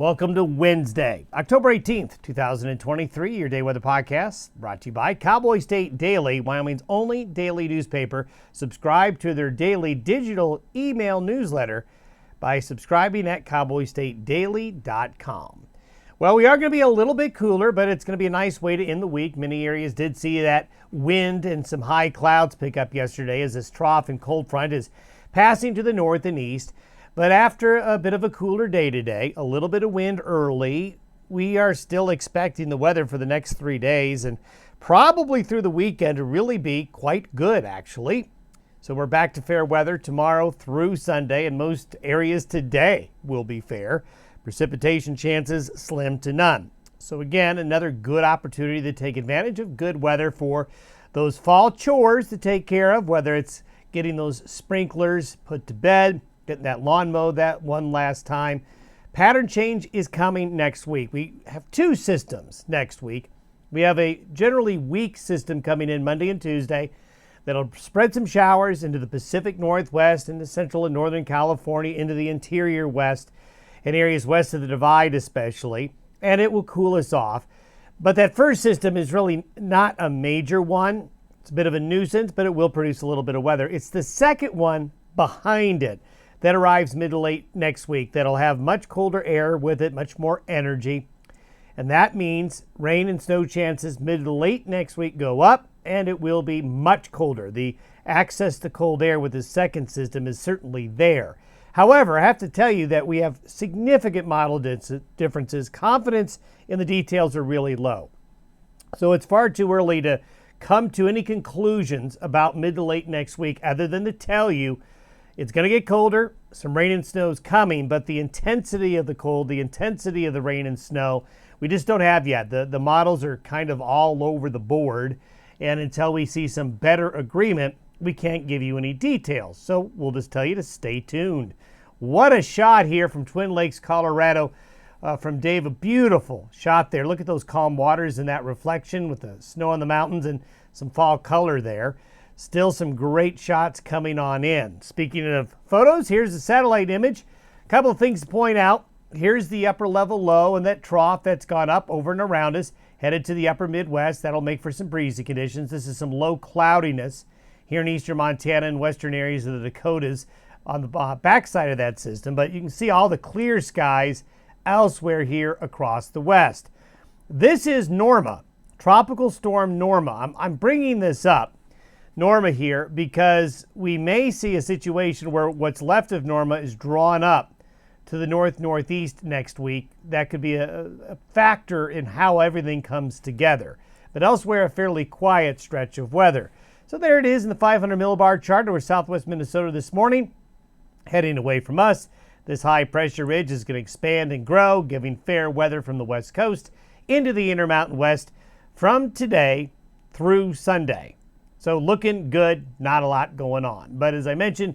Welcome to Wednesday, October 18th, 2023, your day weather podcast brought to you by Cowboy State Daily, Wyoming's only daily newspaper. Subscribe to their daily digital email newsletter by subscribing at cowboystatedaily.com. Well, we are going to be a little bit cooler, but it's going to be a nice way to end the week. Many areas did see that wind and some high clouds pick up yesterday as this trough and cold front is passing to the north and east. But after a bit of a cooler day today, a little bit of wind early, we are still expecting the weather for the next 3 days and probably through the weekend to really be quite good, actually. So we're back to fair weather tomorrow through Sunday, and most areas today will be fair. Precipitation chances slim to none. So again, another good opportunity to take advantage of good weather for those fall chores to take care of, whether it's getting those sprinklers put to bed, getting that lawn mowed that one last time. Pattern change is coming next week. We have two systems next week. We have a generally weak system coming in Monday and Tuesday that'll spread some showers into the Pacific Northwest, into central and northern California, into the interior west, and areas west of the Divide especially, and it will cool us off. But that first system is really not a major one. It's a bit of a nuisance, but it will produce a little bit of weather. It's the second one behind it that arrives mid to late next week that'll have much colder air with it, much more energy. And that means rain and snow chances mid to late next week go up, and it will be much colder. The access to cold air with the second system is certainly there. However, I have to tell you that we have significant model differences. Confidence in the details are really low. So it's far too early to come to any conclusions about mid to late next week other than to tell you it's going to get colder, some rain and snow is coming, but the intensity of the cold, the intensity of the rain and snow, we just don't have yet. The models are kind of all over the board, and until we see some better agreement, we can't give you any details. So we'll just tell you to stay tuned. What a shot here from Twin Lakes, Colorado, from Dave. A beautiful shot there. Look at those calm waters and that reflection with the snow on the mountains and some fall color there. Still some great shots coming on in. Speaking of photos, here's the satellite image. A couple of things to point out. Here's the upper level low and that trough that's gone up over and around us, headed to the upper Midwest. That'll make for some breezy conditions. This is some low cloudiness here in eastern Montana and western areas of the Dakotas on the backside of that system. But you can see all the clear skies elsewhere here across the west. This is Norma, Tropical Storm Norma. I'm bringing this up, Norma here, because we may see a situation where what's left of Norma is drawn up to the northeast next week. That could be a factor in how everything comes together. But elsewhere, a fairly quiet stretch of weather. So there it is in the 500 millibar chart over southwest Minnesota this morning. Heading away from us, this high pressure ridge is going to expand and grow, giving fair weather from the west coast into the Intermountain West from today through Sunday. So looking good, not a lot going on. But as I mentioned,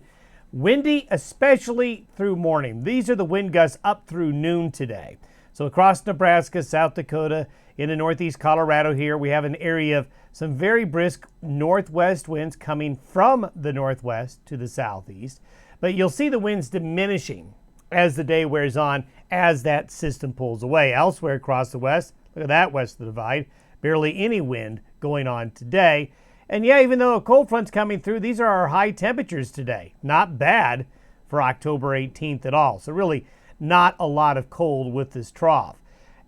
windy, especially through morning. These are the wind gusts up through noon today. So across Nebraska, South Dakota, into northeast Colorado here, we have an area of some very brisk northwest winds coming from the northwest to the southeast. But you'll see the winds diminishing as the day wears on, as that system pulls away. Elsewhere across the west, look at that west of the Divide, barely any wind going on today. And yeah, even though a cold front's coming through, these are our high temperatures today. Not bad for October 18th at all. So really not a lot of cold with this trough.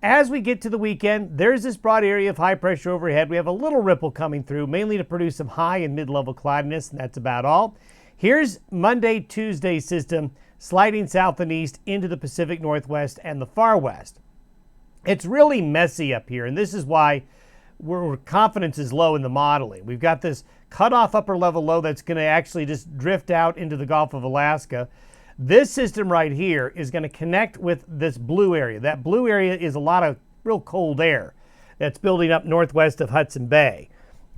As we get to the weekend, there's this broad area of high pressure overhead. We have a little ripple coming through, mainly to produce some high and mid-level cloudiness, and that's about all. Here's Monday, Tuesday system sliding south and east into the Pacific Northwest and the far west. It's really messy up here, and this is why confidence is low in the modeling. We've got this cutoff upper level low that's going to actually just drift out into the Gulf of Alaska. This system right here is going to connect with this blue area. That blue area is a lot of real cold air that's building up northwest of Hudson Bay.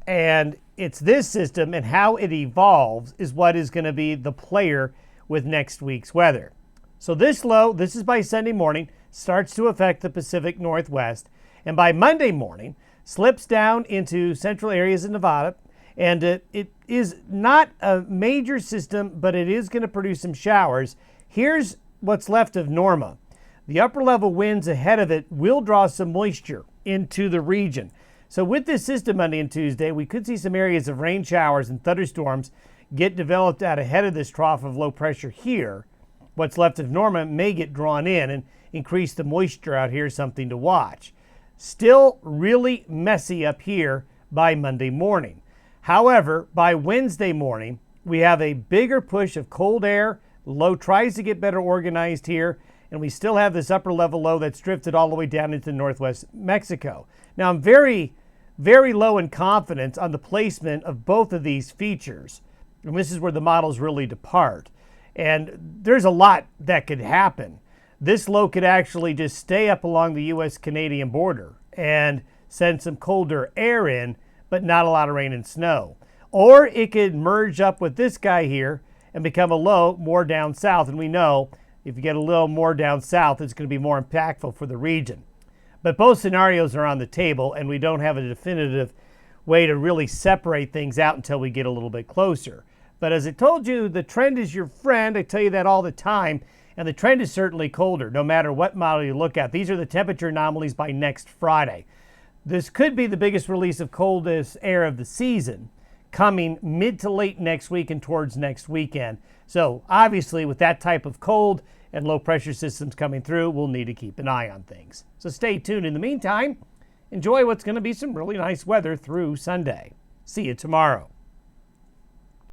And it's this system and how it evolves is what is going to be the player with next week's weather. So this low, this is by Sunday morning, starts to affect the Pacific Northwest. And by Monday morning, slips down into central areas of Nevada, and it is not a major system, but it is going to produce some showers. Here's what's left of Norma. The upper level winds ahead of it will draw some moisture into the region. So with this system Monday and Tuesday, we could see some areas of rain showers and thunderstorms get developed out ahead of this trough of low pressure here. What's left of Norma may get drawn in and increase the moisture out here, something to watch. Still really messy up here by Monday morning. However, by Wednesday morning, we have a bigger push of cold air. Low tries to get better organized here, and we still have this upper level low that's drifted all the way down into northwest Mexico. Now, I'm very, very low in confidence on the placement of both of these features. And this is where the models really depart. And there's a lot that could happen. This low could actually just stay up along the U.S.-Canadian border and send some colder air in, but not a lot of rain and snow. Or it could merge up with this guy here and become a low more down south. And we know if you get a little more down south, it's going to be more impactful for the region. But both scenarios are on the table, and we don't have a definitive way to really separate things out until we get a little bit closer. But as I told you, the trend is your friend. I tell you that all the time. And the trend is certainly colder, no matter what model you look at. These are the temperature anomalies by next Friday. This could be the biggest release of coldest air of the season, coming mid to late next week and towards next weekend. So obviously with that type of cold and low pressure systems coming through, we'll need to keep an eye on things. So stay tuned. In the meantime, enjoy what's going to be some really nice weather through Sunday. See you tomorrow.